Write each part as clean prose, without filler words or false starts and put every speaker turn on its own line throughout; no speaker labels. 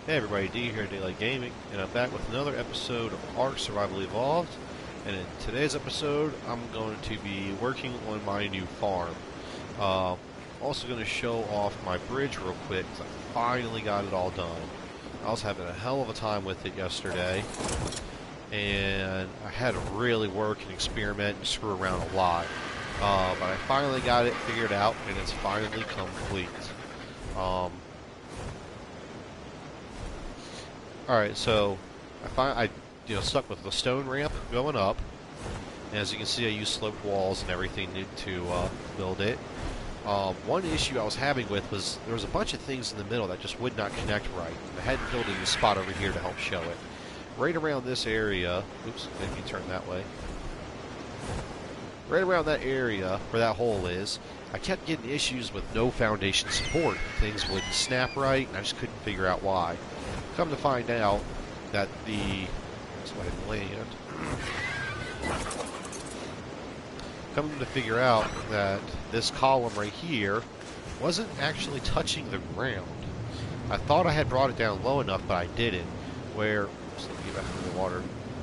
Hey everybody, D here at DayLate Gaming, and I'm back with another episode of Ark Survival Evolved. And in today's episode, I'm going to be working on my new farm. Uh, Also going to show off my bridge real quick, because I finally got it all done. I was having a hell of a time with it yesterday, and I had to really work and experiment and screw around a lot. But I finally got it figured out, and it's finally complete. Alright, so I stuck with the stone ramp going up. And as you can see, I used sloped walls and everything to build it. One issue I was having with was there was a bunch of things in the middle that just would not connect right. I had to build a spot over here to help show it. Right around this area, oops, let me turn that way. Right around that area where that hole is, I kept getting issues with no foundation support. Things wouldn't snap right, and I just couldn't figure out why. Come to find out that Come to figure out that this column right here wasn't actually touching the ground. I thought I had brought it down low enough, but I didn't. Let me get back in the water.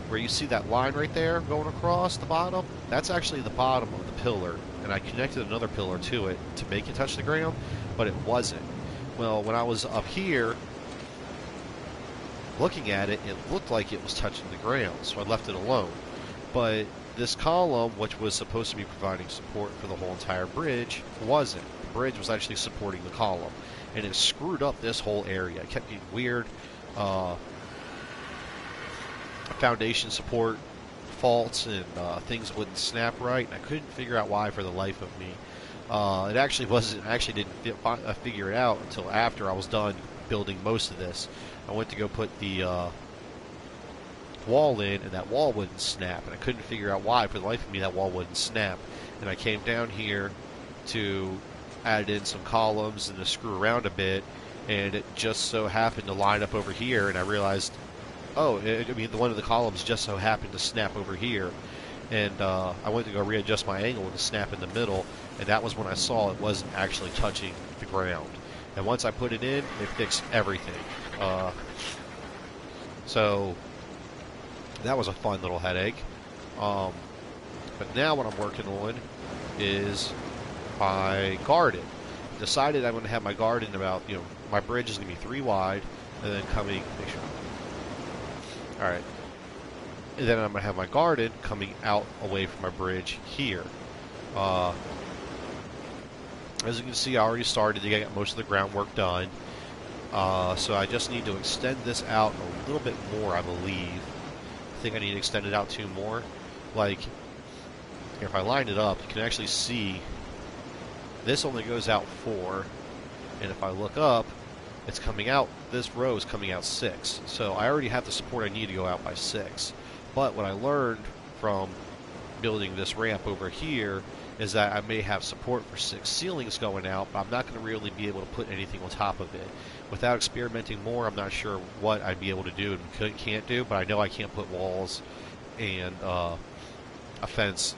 Where you see that line right there going across the bottom, that's actually the bottom of the pillar. And I connected another pillar to it to make it touch the ground, but it wasn't. Well, when I was up here, looking at it, it looked like it was touching the ground, so I left it alone. But this column, which was supposed to be providing support for the whole entire bridge, wasn't. The bridge was actually supporting the column, and it screwed up this whole area. It kept getting weird foundation support faults, and things wouldn't snap right, and I couldn't figure out why for the life of me. It actually wasn't. I actually didn't figure it out until after I was done building most of this. I went to go put the wall in, and that wall wouldn't snap, and I couldn't figure out why for the life of me that wall wouldn't snap. And I came down here to add in some columns and to screw around a bit, and it just so happened to line up over here, and I realized, one of the columns just so happened to snap over here, and I went to go readjust my angle to snap in the middle, and that was when I saw it wasn't actually touching the ground. And once I put it in, it fixed everything. So that was a fun little headache. But now what I'm working on is my garden. Decided I'm going to have my garden about, my bridge is going to be 3 wide, and then Alright. And then I'm going to have my garden coming out away from my bridge here. As you can see, I already started to get most of the groundwork done. So I just need to extend this out a little bit more, I believe. I think I need to extend it out 2 more. Like, if I line it up, you can actually see this only goes out 4. And if I look up, it's coming out, this row is coming out 6. So I already have the support I need to go out by 6. But what I learned from building this ramp over here is that I may have support for 6 ceilings going out, but I'm not going to really be able to put anything on top of it. Without experimenting more, I'm not sure what I'd be able to do and can't do, but I know I can't put walls and a fence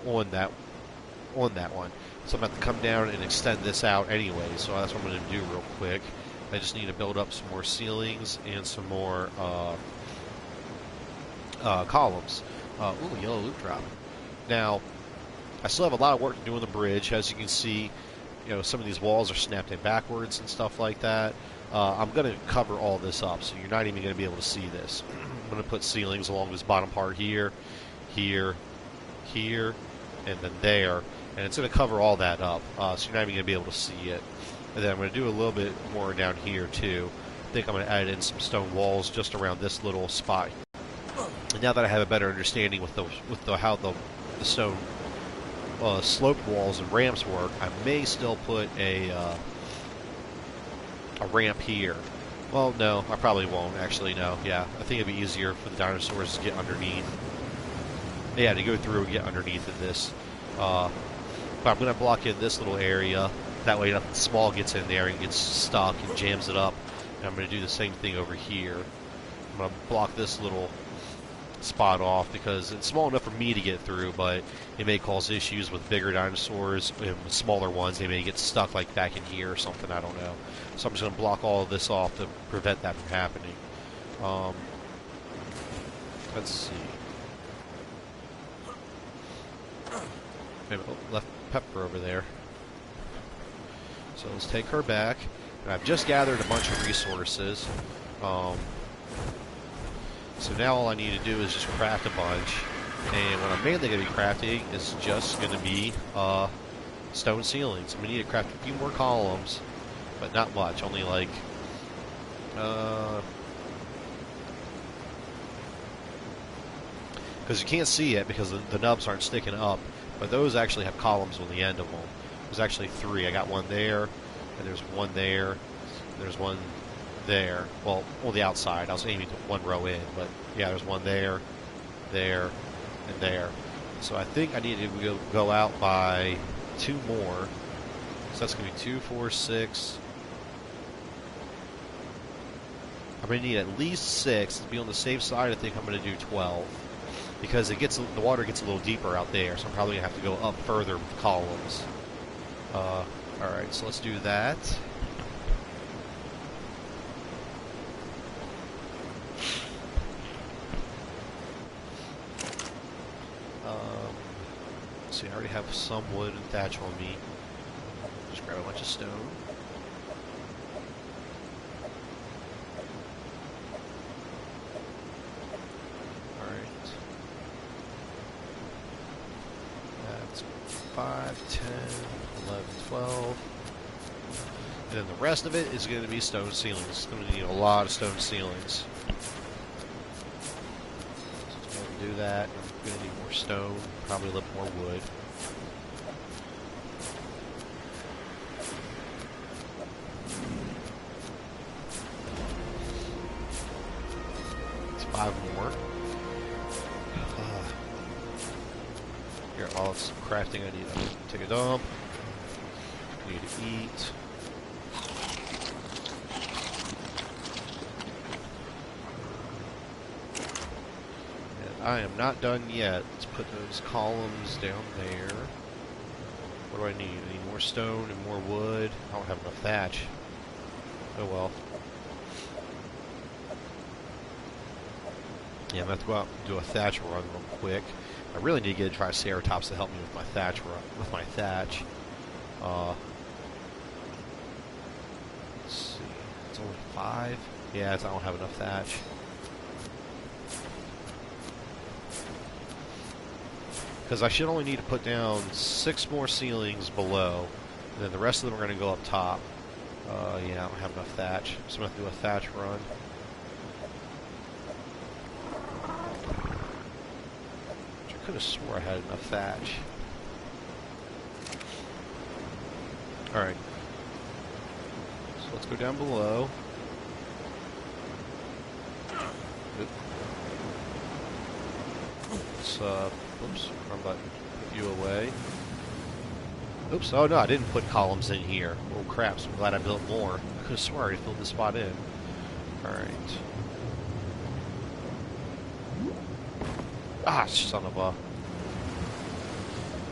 on that one. So I'm going to have to come down and extend this out anyway, so that's what I'm going to do real quick. I just need to build up some more ceilings and some more columns. Ooh, yellow loop drop. Now, I still have a lot of work to do on the bridge. As you can see, some of these walls are snapped in backwards and stuff like that. I'm going to cover all this up, so you're not even going to be able to see this. I'm going to put ceilings along this bottom part here, here, here, and then there. And it's going to cover all that up, so you're not even going to be able to see it. And then I'm going to do a little bit more down here, too. I think I'm going to add in some stone walls just around this little spot. And now that I have a better understanding with how the stone sloped walls and ramps work, I may still put a ramp here. Well, no, I probably won't. Actually, no. Yeah, I think it'd be easier for the dinosaurs to get underneath. Yeah, to go through and get underneath of this. But I'm going to block in this little area. That way nothing small gets in there and gets stuck and jams it up. And I'm going to do the same thing over here. I'm going to block this little spot off because it's small enough for me to get through, but it may cause issues with bigger dinosaurs and with smaller ones. They may get stuck like back in here or something. I don't know. So I'm just going to block all of this off to prevent that from happening. Let's see. Maybe left Pepper over there. So let's take her back. And I've just gathered a bunch of resources. So now all I need to do is just craft a bunch. And what I'm mainly going to be crafting is just going to be stone ceilings. I'm going to need to craft a few more columns, but not much. Only like... because you can't see it because the nubs aren't sticking up. But those actually have columns on the end of them. There's actually 3. I got one there, and there's one there, and there's one there. Well, on the outside. I was aiming to one row in, but yeah, there's one there, there, and there. So I think I need to go out by 2 more. So that's going to be 2, 4, 6. I'm going to need at least 6. To be on the safe side, I think I'm going to do 12. Because the water gets a little deeper out there, so I'm probably going to have to go up further with columns. Alright, so let's do that. Let's see, I already have some wood and thatch on me. Just grab a bunch of stone. Alright. That's 5, 10, 11, 12. And then the rest of it is going to be stone ceilings. It's going to need a lot of stone ceilings. So I'm going to do that. I'm going to need more stone, probably a little more wood. It's 5 more. Here, while it's crafting, I need to take a dump. I need to eat. I am not done yet. Let's put those columns down there. What do I need? I need more stone and more wood. I don't have enough thatch. Oh well. Yeah, I'm going to have to go out and do a thatch run real quick. I really need to get a Triceratops to help me with my thatch run, with my thatch. Let's see. It's only 5. Yeah, I don't have enough thatch. Because I should only need to put down 6 more ceilings below, and then the rest of them are going to go up top. Yeah, I don't have enough thatch, so I'm going to have to do a thatch run. Which I could have swore I had enough thatch. Alright. So let's go down below. Let's, oops, wrong button. Put you away. Oops, oh no, I didn't put columns in here. Oh crap, so I'm glad I built more. I could have sworn I already filled this spot in. Alright. Ah, son of a...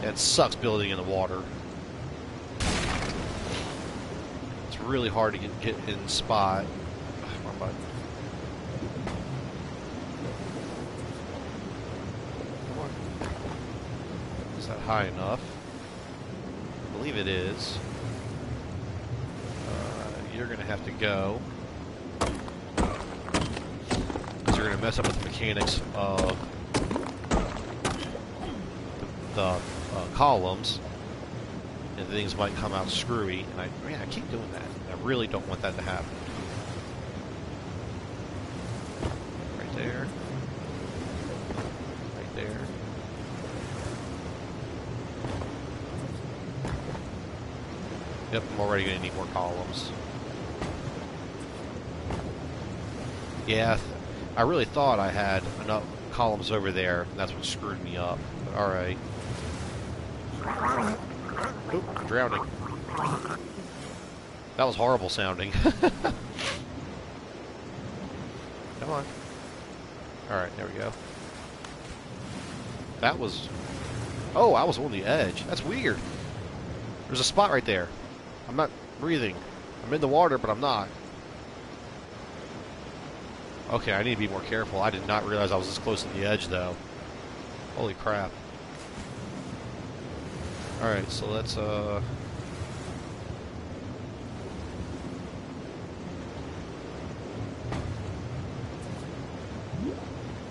Yeah, it sucks building in the water. It's really hard to get in spot. Wrong button. Is that high enough? I believe it is. You're going to have to go. Because you're going to mess up with the mechanics of the columns. And things might come out screwy. And I keep doing that. I really don't want that to happen. Right there. Right there. Yep, I'm already going to need more columns. Yeah, I really thought I had enough columns over there, and that's what screwed me up. But alright. Oop, I'm drowning. That was horrible sounding. Come on. Alright, there we go. That was... Oh, I was on the edge. That's weird. There's a spot right there. I'm not breathing. I'm in the water, but I'm not. Okay, I need to be more careful. I did not realize I was this close to the edge, though. Holy crap. Alright, so let's, Let's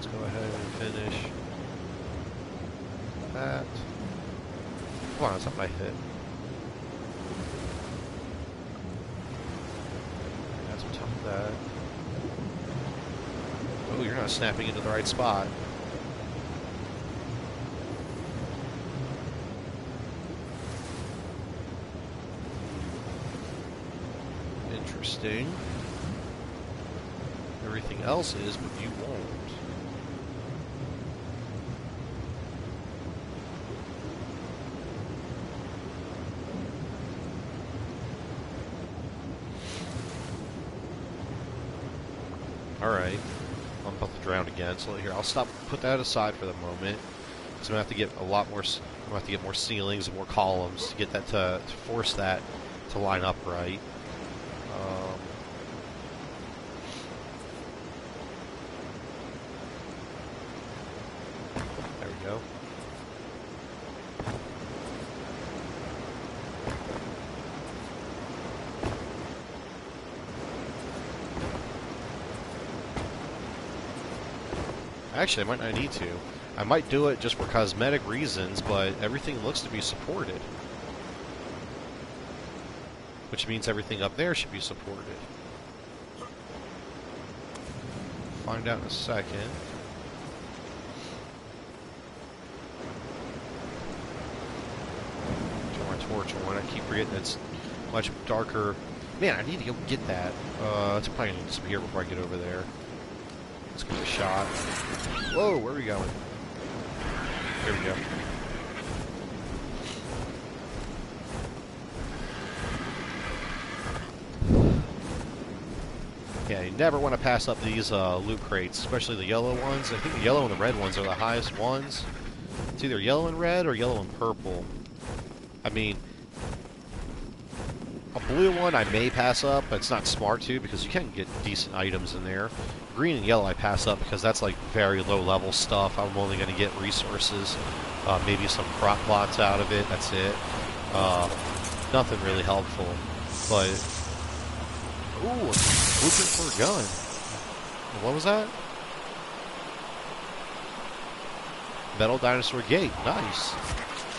go ahead and finish that. Come on, that's not my hit. That's on top of that. Oh, you're not snapping into the right spot. Interesting. Everything else is, but you won't. Alright. I'm about to drown again, so here, I'll put that aside for the moment. Because I'm going to have to get a lot more, I'm going to have to get more ceilings and more columns to get that to force that to line up right. There we go. Actually, I might not need to. I might do it just for cosmetic reasons, but everything looks to be supported. Which means everything up there should be supported. Find out in a second. Turn my torch on. I keep forgetting it's much darker. Man, I need to go get that. It's probably going to disappear before I get over there. Let's give it a shot. Whoa, where are we going? There we go. Yeah, you never want to pass up these loot crates, especially the yellow ones. I think the yellow and the red ones are the highest ones. It's either yellow and red or yellow and purple. I mean, a blue one I may pass up, but it's not smart to because you can get decent items in there. Green and yellow I pass up because that's like very low level stuff. I'm only going to get resources, maybe some crop plots out of it. That's it. Nothing really helpful. But ooh, looking for a gun. What was that? Metal dinosaur gate. Nice.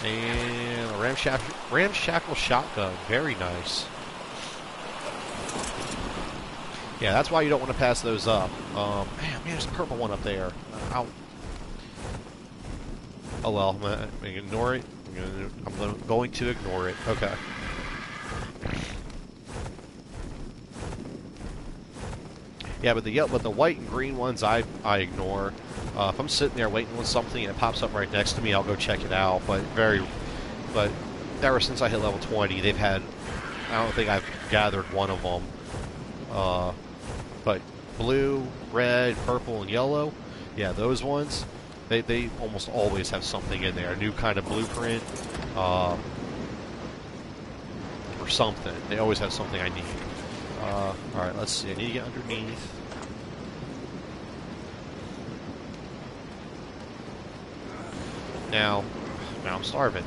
And a ramshackle shotgun. Very nice. Yeah, that's why you don't want to pass those up. Man, there's a purple one up there. Ow. Oh well, I'm going to ignore it. I'm going to ignore it. Okay. Yeah, but the white and green ones I ignore. If I'm sitting there waiting on something and it pops up right next to me, I'll go check it out. But ever since I hit level 20, they've had, I don't think I've gathered one of them. But blue, red, purple, and yellow, yeah, those ones, they almost always have something in there, a new kind of blueprint, or something. They always have something I need. Alright, let's see, I need to get underneath. Now I'm starving.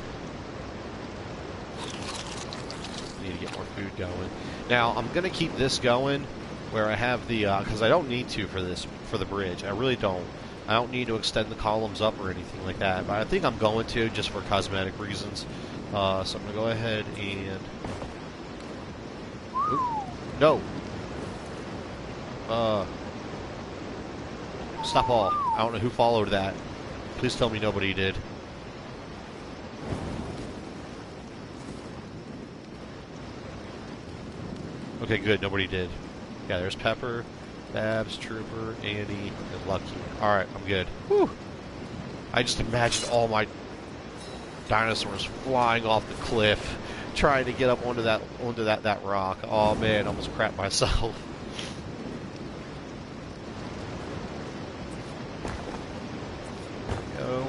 I need to get more food going. Now, I'm going to keep this going where I have the, because I don't need to for the bridge. I really don't. I don't need to extend the columns up or anything like that, but I think I'm going to just for cosmetic reasons. So I'm going to go ahead and... Oop, no! Stop all. I don't know who followed that. Please tell me nobody did. Okay, good. Nobody did. Yeah, there's Pepper, Babs, Trooper, Andy, and Lucky. Alright, I'm good. Whew! I just imagined all my dinosaurs flying off the cliff, trying to get up onto that rock. Oh man, I almost crapped myself. There we go.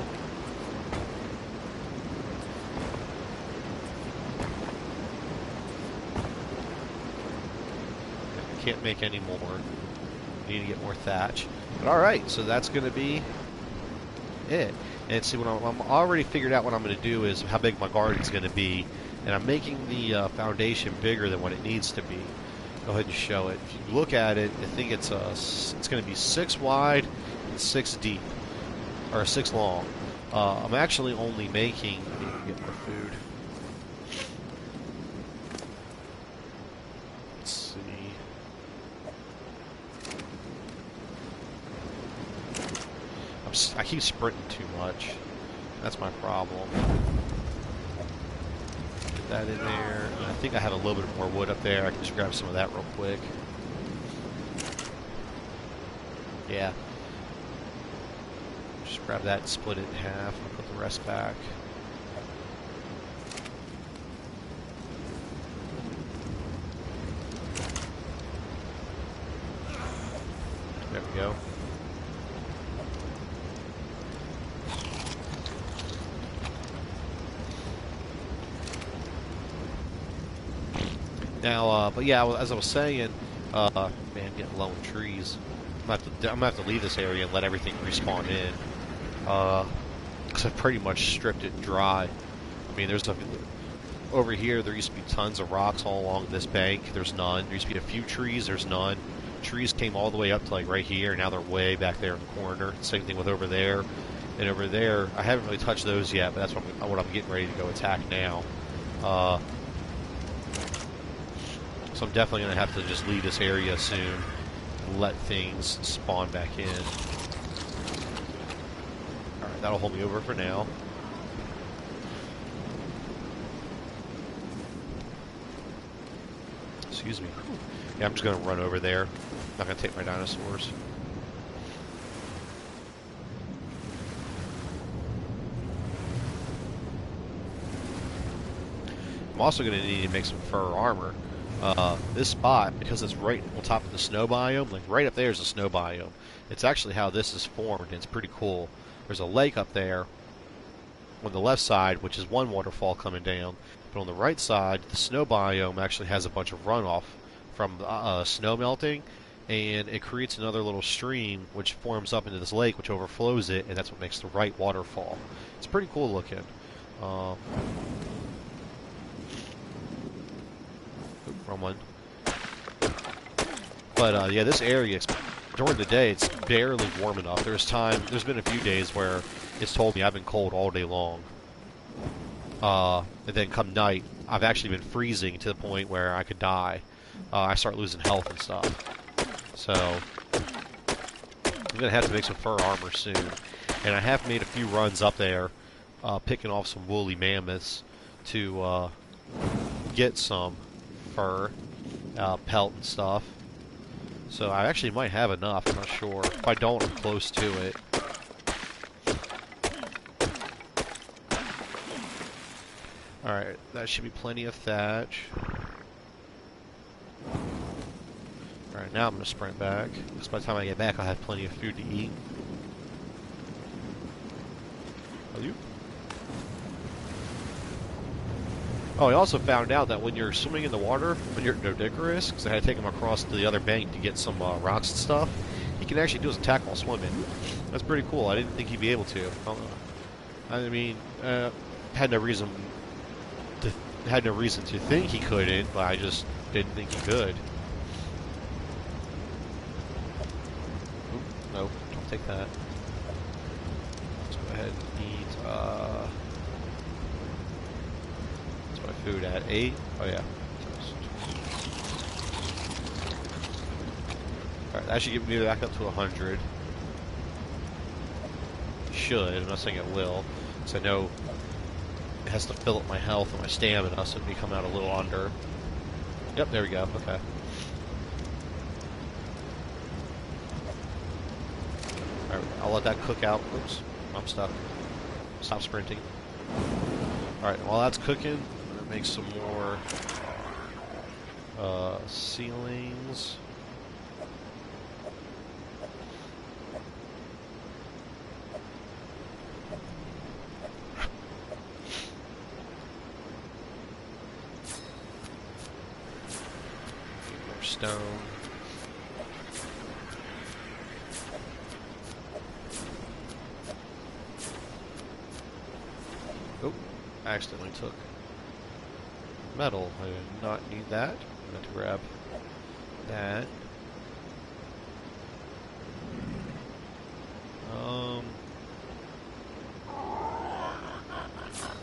can't make any more. Need to get more thatch. But alright, so that's going to be it. And see, I'm already figured out what I'm going to do is how big my garden's going to be. And I'm making the foundation bigger than what it needs to be. Go ahead and show it. If you look at it, I think it's going to be 6 wide and 6 deep. Or 6 long. I'm actually only making... Let me get more food. Let's see. I keep sprinting too much. That's my problem. Get that in there. And I think I have a little bit more wood up there. I can just grab some of that real quick. Yeah. Just grab that and split it in half and put the rest back. There we go. Now, but yeah, as I was saying, man, getting low in trees. I'm gonna have to leave this area and let everything respawn in. Because I've pretty much stripped it dry. I mean, over here, there used to be tons of rocks all along this bank. There's none. There used to be a few trees. There's none. Trees came all the way up to like right here. Now they're way back there in the corner. Same thing with over there. And over there, I haven't really touched those yet, but that's what I'm getting ready to go attack now. So I'm definitely going to have to just leave this area soon and let things spawn back in. Alright, that'll hold me over for now. Excuse me. Yeah, I'm just going to run over there. I'm not going to take my dinosaurs. I'm also going to need to make some fur armor. This spot, because it's right on top of the snow biome, like right up there is a snow biome. It's actually how this is formed, and it's pretty cool. There's a lake up there on the left side, which is one waterfall coming down, but on the right side, the snow biome actually has a bunch of runoff from snow melting, and it creates another little stream which forms up into this lake, which overflows it, and that's what makes the right waterfall. It's pretty cool looking. Wrong one. But yeah, this area, during the day, it's barely warm enough. There's been a few days where it's told me I've been cold all day long. And then come night, I've actually been freezing to the point where I could die. I start losing health and stuff. So, I'm going to have to make some fur armor soon. And I have made a few runs up there, picking off some woolly mammoths to get some fur, pelt and stuff. So I actually might have enough, I'm not sure. If I don't, I'm close to it. Alright, that should be plenty of thatch. Alright, now I'm going to sprint back, because by the time I get back I'll have plenty of food to eat. Are you? Oh, I also found out that when you're swimming in the water, when you're Nodicarus, because I had to take him across to the other bank to get some rocks and stuff, he can actually do his attack while swimming. That's pretty cool. I didn't think he'd be able to. I mean, had no reason to think he couldn't, but I just didn't think he could. Oop, nope, don't take that. Let's go ahead and eat. Food at 8. Oh yeah. Alright, that should get me back up to 100. Should. I'm not saying it will, because I know it has to fill up my health and my stamina, so it'd be coming out a little under. Yep, there we go. Okay. Alright, I'll let that cook out. Oops, I'm stuck. Stop sprinting. Alright, while that's cooking, make some more ceilings. More stone. accidentally took metal. I did not need that. I meant to grab that.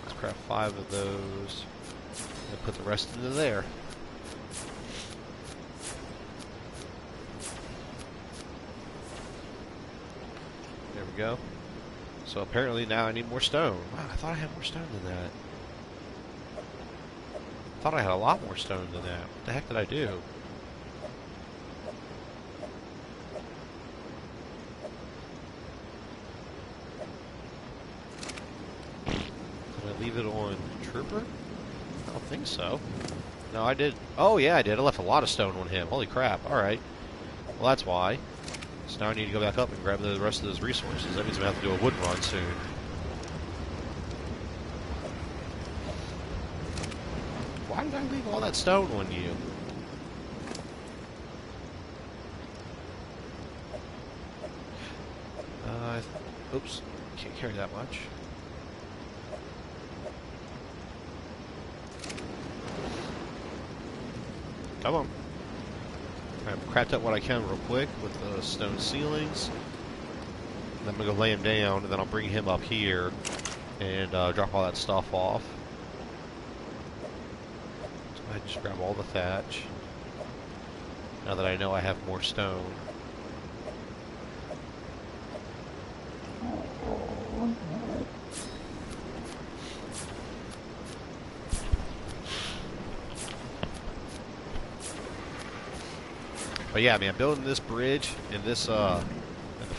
Let's craft 5 of those and put the rest into there. There we go. So apparently now I need more stone. Wow, I thought I had more stone than that. I thought I had a lot more stone than that. What the heck did I do? Did I leave it on Trooper? I don't think so. No, I did. Oh, yeah, I did. I left a lot of stone on him. Holy crap. Alright. Well, that's why. So now I need to go back up and grab the rest of those resources. That means I'm going to have to do a wood run soon. Why did I leave all that stone on you? Oops. Can't carry that much. Come on. I've cracked up what I can real quick with the stone ceilings. And I'm going to go lay him down, and then I'll bring him up here and drop all that stuff off. So go ahead and just grab all the thatch. Now that I know I have more stone. But yeah, man, building this bridge and this the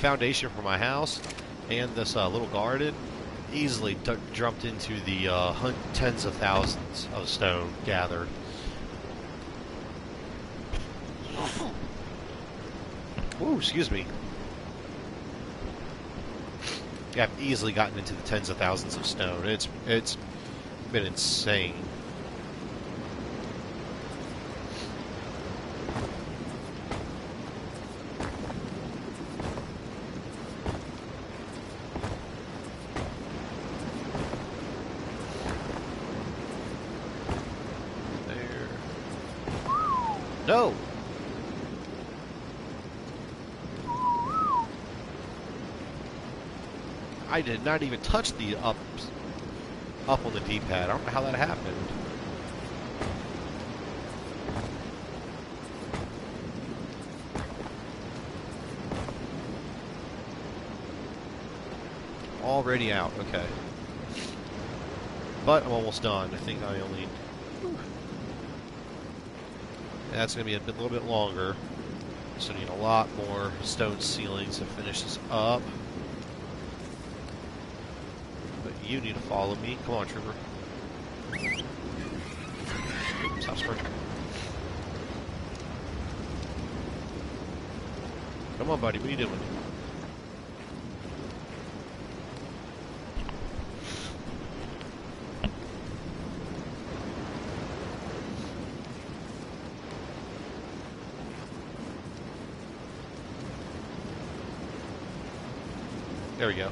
foundation for my house and this little garden easily jumped into the tens of thousands of stone gathered. Ooh, excuse me. Yeah, I've easily gotten into the tens of thousands of stone. It's been insane. No! I did not even touch the up on the D-pad. I don't know how that happened. Already out, okay. But I'm almost done. I think I only... That's going to be a little bit longer. So I need a lot more stone ceilings to finish this up. But you need to follow me. Come on, Trooper. Stop sprinting. Come on, buddy. What are you doing? There we go.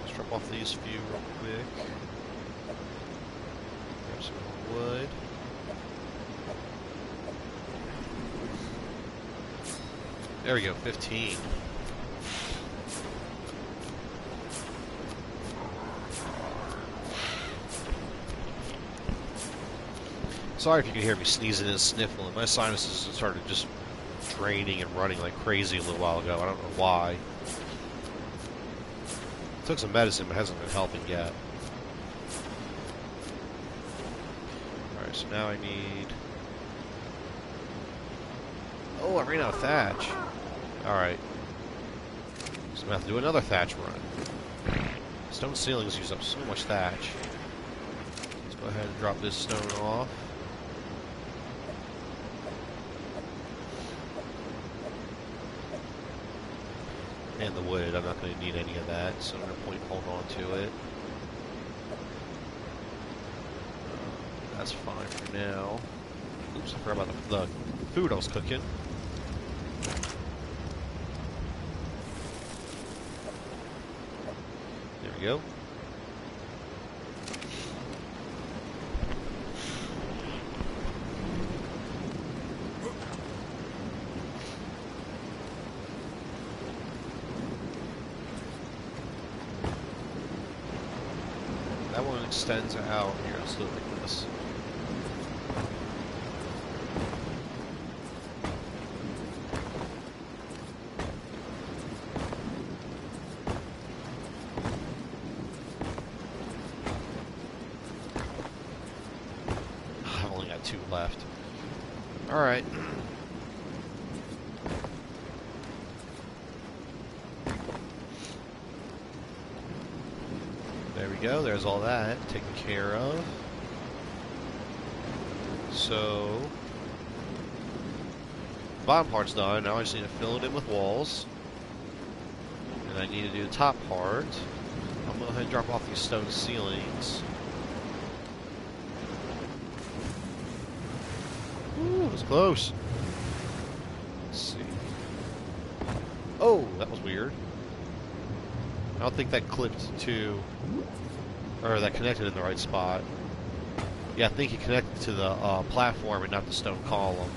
Let's drop off these few real quick. Grab some more wood. There we go, 15. Sorry if you can hear me sneezing and sniffling. My sinuses started just draining and running like crazy a little while ago. I don't know why. Took some medicine, but hasn't been helping yet. Alright, so now I need... Oh, I ran out of thatch. Alright. So I'm going to have to do another thatch run. Stone ceilings use up so much thatch. Let's go ahead and drop this stone off. And the wood, I'm not going to need any of that, so I'm going to hold on to it. That's fine for now. Oops, I forgot about the food I was cooking. There we go. That one extends out here. Let's do it like this. I've only got 2 left. Alright. There we go, there's all that taken care of. So, bottom part's done. Now I just need to fill it in with walls. And I need to do the top part. I'm going to go ahead and drop off these stone ceilings. Ooh, it was close. Let's see. Oh, that was weird. I don't think that clipped to, or that connected in the right spot. Yeah, I think it connected to the platform and not the stone column.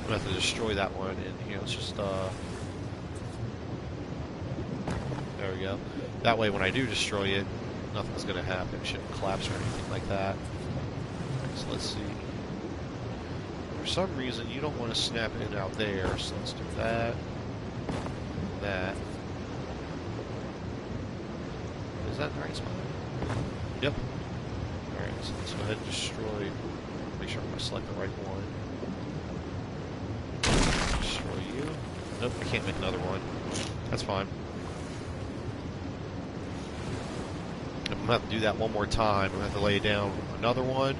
I'm going to have to destroy that one, and here, let's just, there we go. That way, when I do destroy it, nothing's going to happen. It shouldn't collapse or anything like that. So let's see. For some reason, you don't want to snap it out there, so let's do that. That. Is that the right spot? Yep. Alright, so let's go ahead and destroy. Make sure I'm going to select the right one. Destroy you. Nope, I can't make another one. That's fine. I'm going to have to do that one more time. I'm going to have to lay down another one.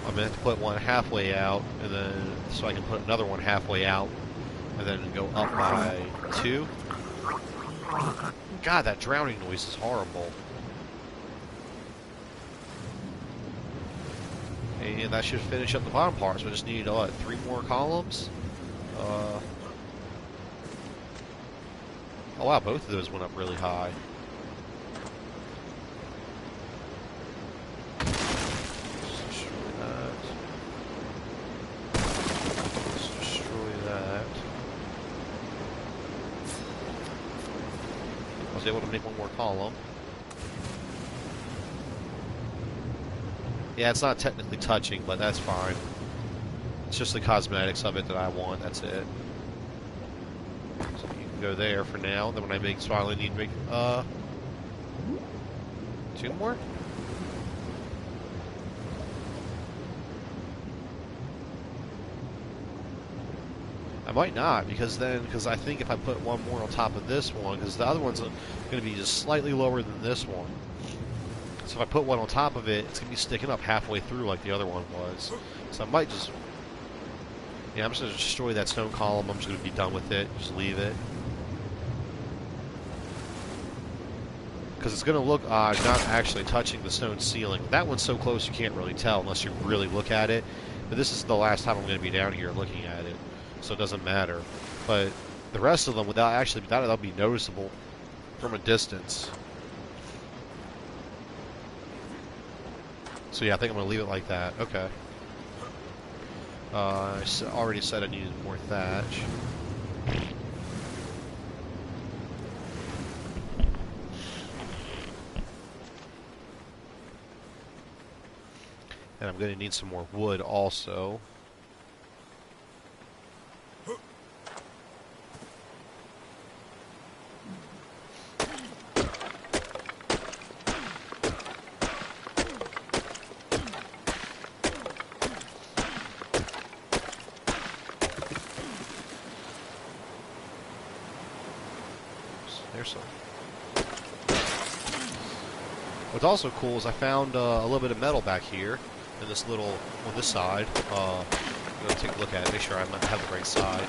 I'm going to have to put one halfway out, and then so I can put another one halfway out, and then go up by 2. God, that drowning noise is horrible. And that should finish up the bottom part, so I just need, what, 3 more columns? Oh wow, both of those went up really high. Let's destroy that. Let's destroy that. I was able to make one more column. Yeah, it's not technically touching, but that's fine. It's just the cosmetics of it that I want, that's it. So you can go there for now, then when I make finally need to make, 2 more? I might not, because I think if I put one more on top of this one, because the other one's going to be just slightly lower than this one. So if I put one on top of it, it's going to be sticking up halfway through like the other one was. So I might just... Yeah, I'm just going to destroy that stone column. I'm just going to be done with it. Just leave it. Because it's going to look odd not actually touching the stone ceiling. That one's so close you can't really tell unless you really look at it. But this is the last time I'm going to be down here looking at it. So it doesn't matter. But the rest of them, that'll be noticeable from a distance. So yeah, I think I'm going to leave it like that. Okay. I already said I needed more thatch. And I'm going to need some more wood also. There's some. What's also cool is I found a little bit of metal back here in this little, on this side. I'm going to take a look at it, make sure I have the right side.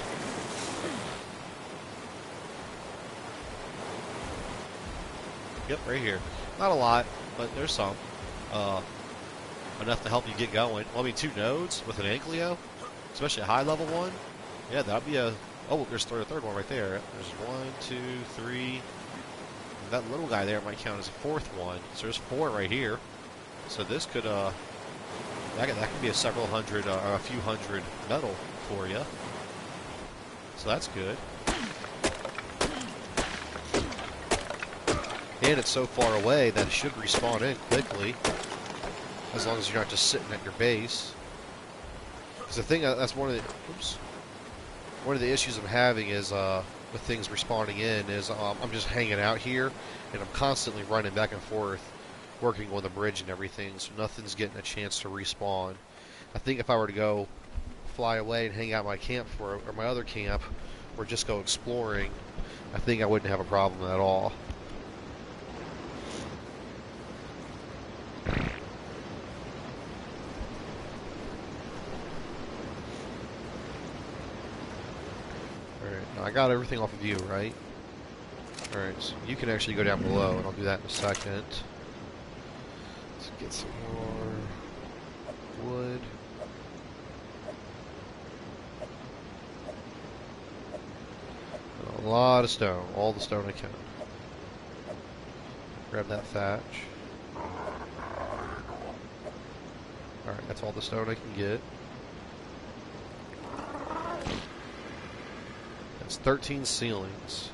Yep, right here. Not a lot, but there's some. enough to help you get going. Well, I mean, 2 nodes with an Ankylo, especially a high level one. Yeah, that'd be a. Oh, there's a third one right there. There's 1, 2, 3. That little guy there might count as a 4th one. So there's 4 right here. So this could that could be a several hundred, a few hundred metal for you. So that's good. And it's so far away that it should respawn in quickly, as long as you're not just sitting at your base. Because the thing that's one of the issues I'm having is with things respawning in is I'm just hanging out here and I'm constantly running back and forth, working on the bridge and everything, so nothing's getting a chance to respawn. I think if I were to go fly away and hang out my camp or my other camp, or just go exploring, I think I wouldn't have a problem at all. Alright, now I got everything off of you, right? Alright, so you can actually go down below, and I'll do that in a second. Let's get some more wood. A lot of stone, all the stone I can. Grab that thatch. Alright, that's all the stone I can get. That's 13 ceilings.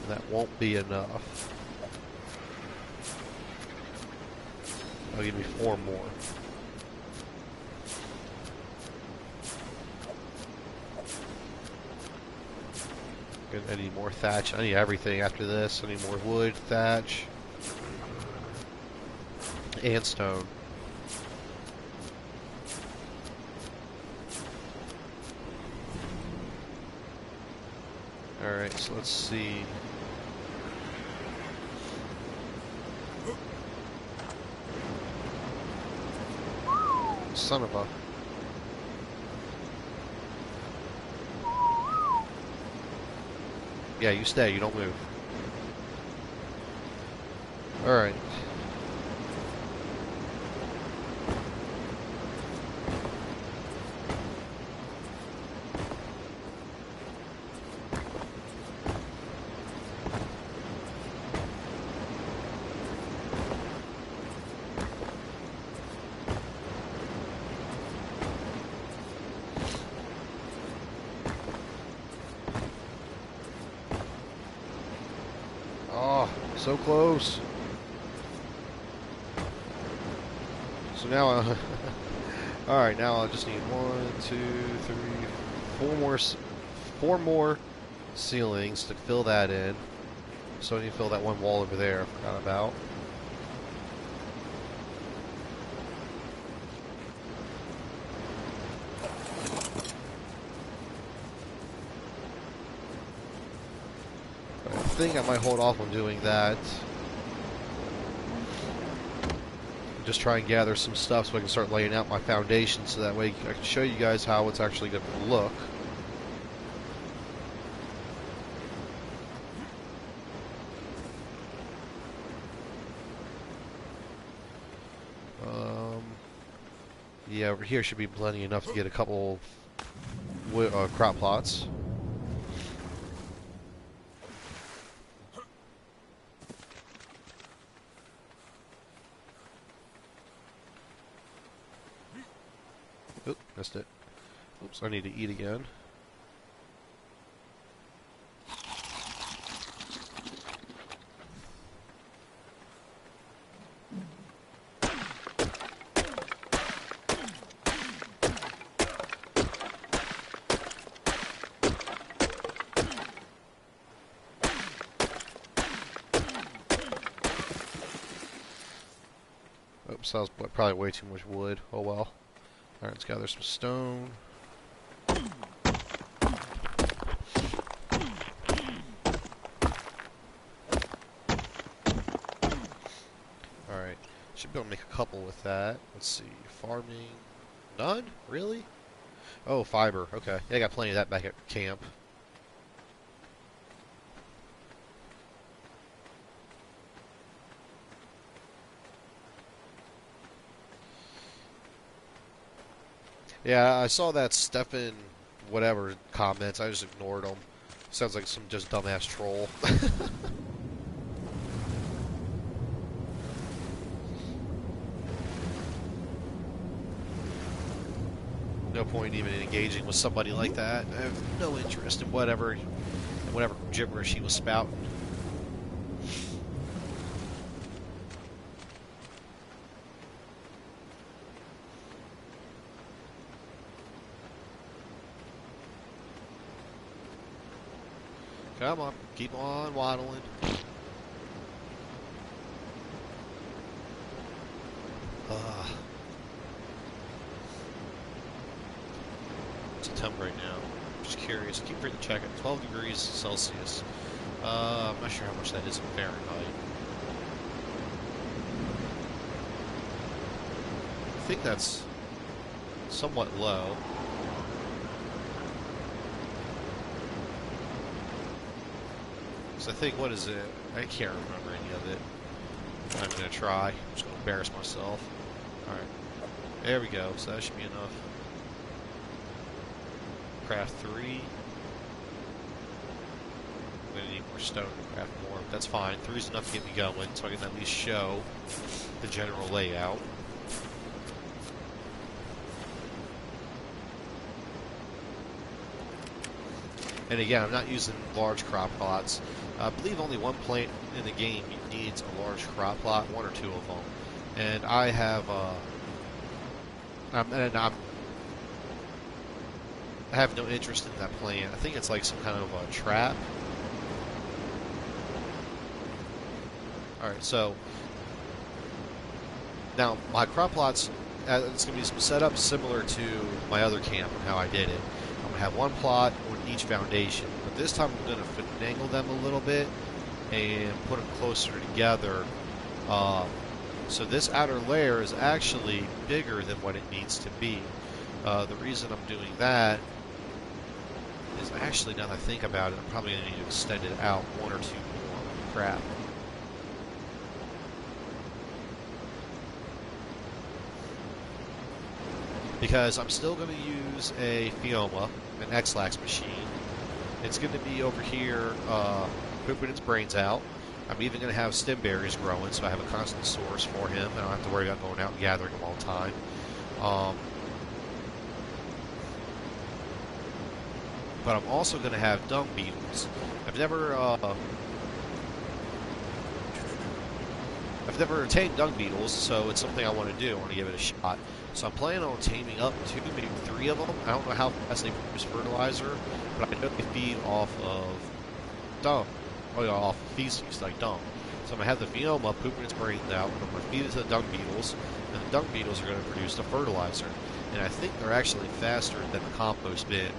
That won't be enough. I'll give me 4 more. I need more thatch. I need everything after this. I need more wood, thatch, and stone. Alright, so let's see. Son of a... Yeah, you stay, you don't move. Alright. So close. So now, alright, now I just need 1, 2, 3, 4 more ceilings to fill that in. So I need to fill that one wall over there I forgot about. I think I might hold off on doing that. Just try and gather some stuff so I can start laying out my foundation, so that way I can show you guys how it's actually going to look. Yeah, over here should be plenty enough to get a couple crop plots. Oop, missed it. Oops, I need to eat again. Oops, that was probably way too much wood. Oh well. Alright, let's gather some stone. Alright, should be able to make a couple with that. Let's see, farming. None? Really? Oh, fiber. Okay. Yeah, I got plenty of that back at camp. Yeah, I saw that Stefan whatever comments. I just ignored them. Sounds like some just dumbass troll. No point even engaging with somebody like that. I have no interest in whatever gibberish he was spouting. Come on, keep on waddling. Uh, what's the temp right now? I'm just curious. I keep forgetting to check it. 12 degrees Celsius. I'm not sure how much that is in Fahrenheit. I think that's somewhat low. So I think, what is it? I can't remember any of it. I'm going to try. I'm just going to embarrass myself. Alright. There we go. So that should be enough. Craft 3. I'm going to need more stone to craft more. But that's fine. 3 is enough to get me going, so I can at least show the general layout. And again, I'm not using large crop plots. I believe only one plant in the game needs a large crop plot, one or two of them. And I have, I have no interest in that plant. I think it's like some kind of a trap. Alright, so now my crop plots, it's going to be some setup similar to my other camp and how I did it. I'm going to have one plot on each foundation, but this time I'm going to finagle them a little bit and put them closer together. So this outer layer is actually bigger than what it needs to be. The reason I'm doing that is actually, now that I think about it, I'm probably going to need to extend it out one or two more. Crap. Because I'm still going to use a Fioma, an X-Lax machine. It's going to be over here pooping its brains out. I'm even going to have stem berries growing, so I have a constant source for him. I don't have to worry about going out and gathering them all the time. But I'm also going to have dung beetles. I've never tamed dung beetles, so it's something I want to do. I want to give it a shot. So I'm planning on taming up 2, maybe 3 of them. I don't know how fast they produce fertilizer, but I know they feed off of dung. Oh yeah, off of feces, like dung. So I'm going to have the Fioma pooping its brains out, and I'm going to feed it to the dung beetles, and the dung beetles are going to produce the fertilizer. And I think they're actually faster than the compost bin,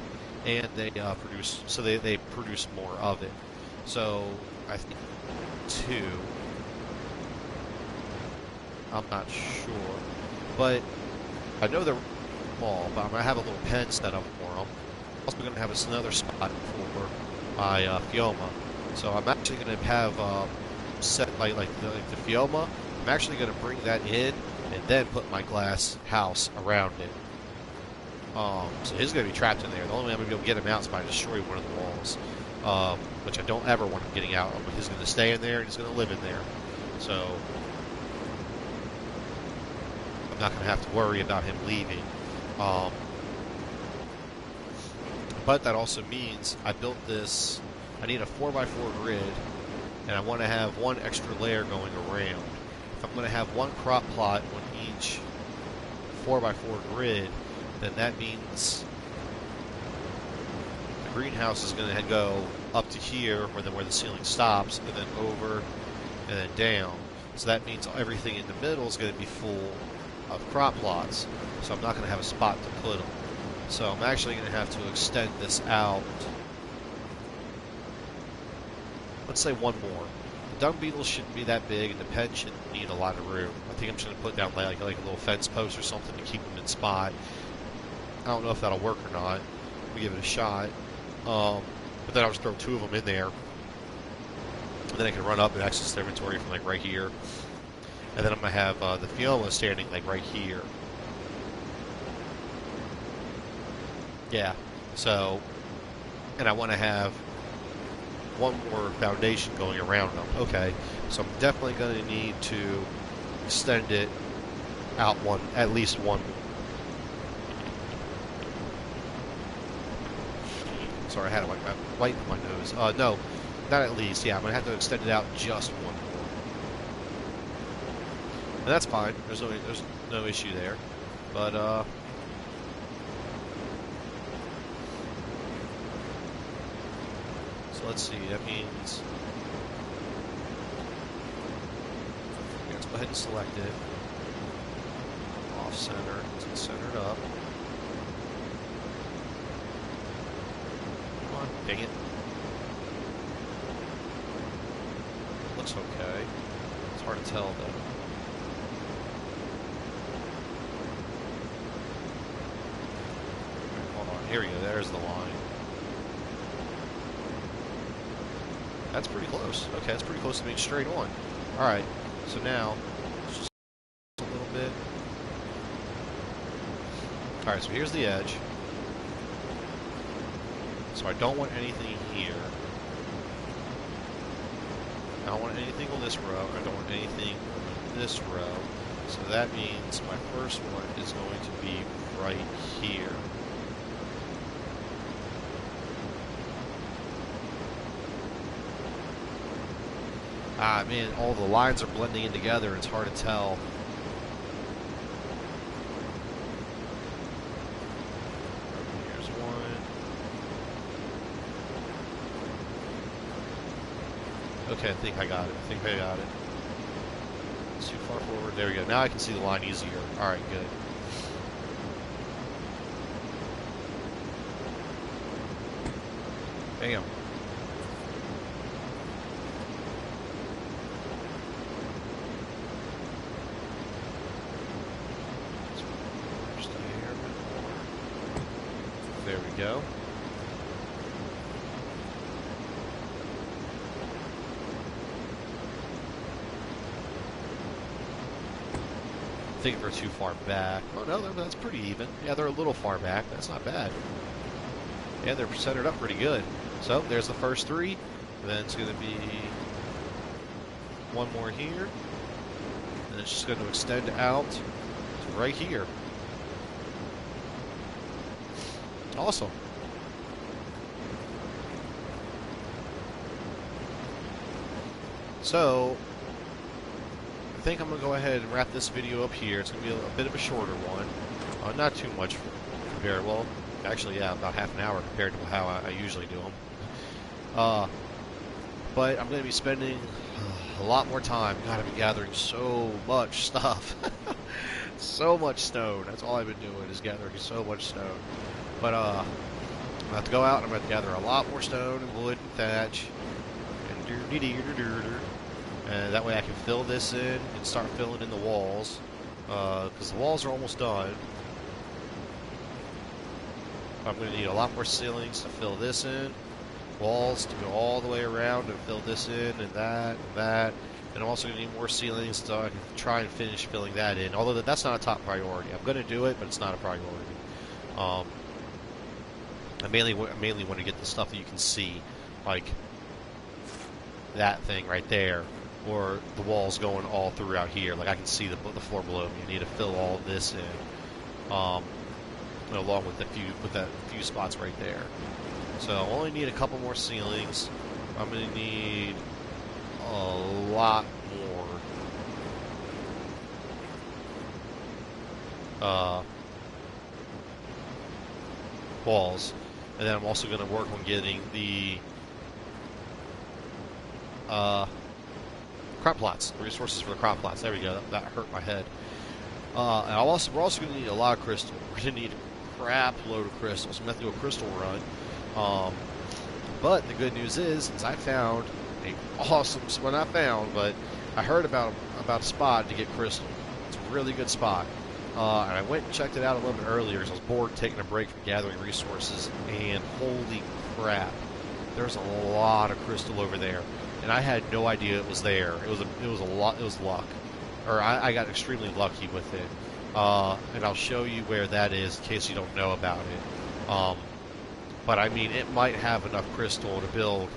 and they they produce more of it. So I think 2. I'm not sure, but I know they're small, but I'm going to have a little pen set up for them. I'm also going to have another spot for my Fioma. So I'm actually going to have set like the Fioma. I'm actually going to bring that in and then put my glass house around it. So he's going to be trapped in there. The only way I'm going to be able to get him out is by destroying one of the walls, which I don't ever want him getting out. But he's going to stay in there and he's going to live in there. So I'm not going to have to worry about him leaving. But that also means I built this. I need a 4x4 grid, and I want to have one extra layer going around. If I'm going to have one crop plot on each 4x4 grid, then that means the greenhouse is going to go up to here, where the ceiling stops, and then over, and then down. So that means everything in the middle is going to be full of crop plots. So I'm not going to have a spot to put them. So I'm actually going to have to extend this out. Let's say one more. The dung beetles shouldn't be that big, and the pen shouldn't need a lot of room. I think I'm just going to put down like a little fence post or something to keep them in spot. I don't know if that'll work or not. We'll give it a shot. But then I'll just throw 2 of them in there. And then I can run up and access their inventory from like right here. And then I'm going to have the Fioma standing like right here. Yeah. So, and I want to have one more foundation going around them. Okay. So I'm definitely going to need to extend it out at least one more. Sorry, I had to wipe my nose. No, not at least. Yeah, I'm going to have to extend it out just one more. And that's fine. There's no issue there. But, so let's see. That means... Okay, let's go ahead and select it. Off center. Let's center it up. Come on. Dang it. Looks okay. It's hard to tell, though. Here we go, there's the line. That's pretty close. Okay, that's pretty close to being straight on. Alright, so now, let's just a little bit. Alright, so here's the edge. So I don't want anything here. I don't want anything on this row. I don't want anything on this row. So that means my first one is going to be right here. Ah, man, all the lines are blending in together. It's hard to tell. Here's one. Okay, I think I got it. It's too far forward. There we go. Now I can see the line easier. All right, good. Bam. There we go. I think they're too far back. Oh no, that's pretty even. Yeah, they're a little far back. That's not bad. Yeah, they're centered up pretty good. So there's the first three. And then it's going to be one more here. And it's just going to extend out to right here. Awesome. So, I think I'm going to go ahead and wrap this video up here. It's going to be a bit of a shorter one. Not too much compared, well, actually, yeah, about half an hour compared to how I usually do them. But I'm going to be spending a lot more time. God, I've been gathering so much stuff. So much stone. That's all I've been doing is gathering so much stone. But I'm going to have to go out and I'm going to gather a lot more stone and wood and thatch. And that way I can fill this in and start filling in the walls. Because the walls are almost done. I'm going to need a lot more ceilings to fill this in. Walls to go all the way around and fill this in and that and that. And I'm also going to need more ceilings so I can try and finish filling that in. Although that's not a top priority. I'm going to do it, but it's not a priority. I mainly want to get the stuff that you can see, like that thing right there, or the walls going all throughout here. Like I can see the floor below me. I need to fill all of this in, along with that few spots right there. So I only need a couple more ceilings. I'm going to need a lot more walls. And then I'm also going to work on getting the crop plots, the resources for the crop plots. There we go. That hurt my head. And we're also going to need a lot of crystal. We're going to need a crap load of crystals. I'm going to have to do a crystal run. But the good news is I found a awesome spot. Not found, but I heard about a spot to get crystal. It's a really good spot. And I went and checked it out a little bit earlier because I was bored taking a break from gathering resources, and holy crap, there's a lot of crystal over there, and I had no idea it was there. It was luck, or I got extremely lucky with it. And I'll show you where that is in case you don't know about it. Um, but I mean, it might have enough crystal to build.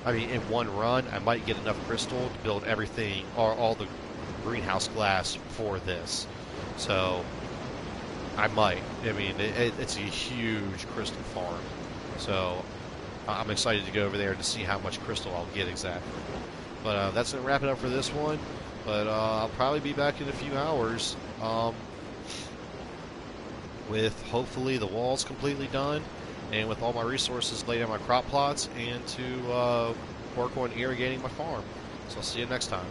I mean, in one run, I might get enough crystal to build everything, or all the greenhouse glass for this. So I might. I mean, it's a huge crystal farm. So I'm excited to go over there to see how much crystal I'll get exactly. But that's going to wrap it up for this one. But I'll probably be back in a few hours with hopefully the walls completely done and with all my resources laid on my crop plots and to work on irrigating my farm. So I'll see you next time.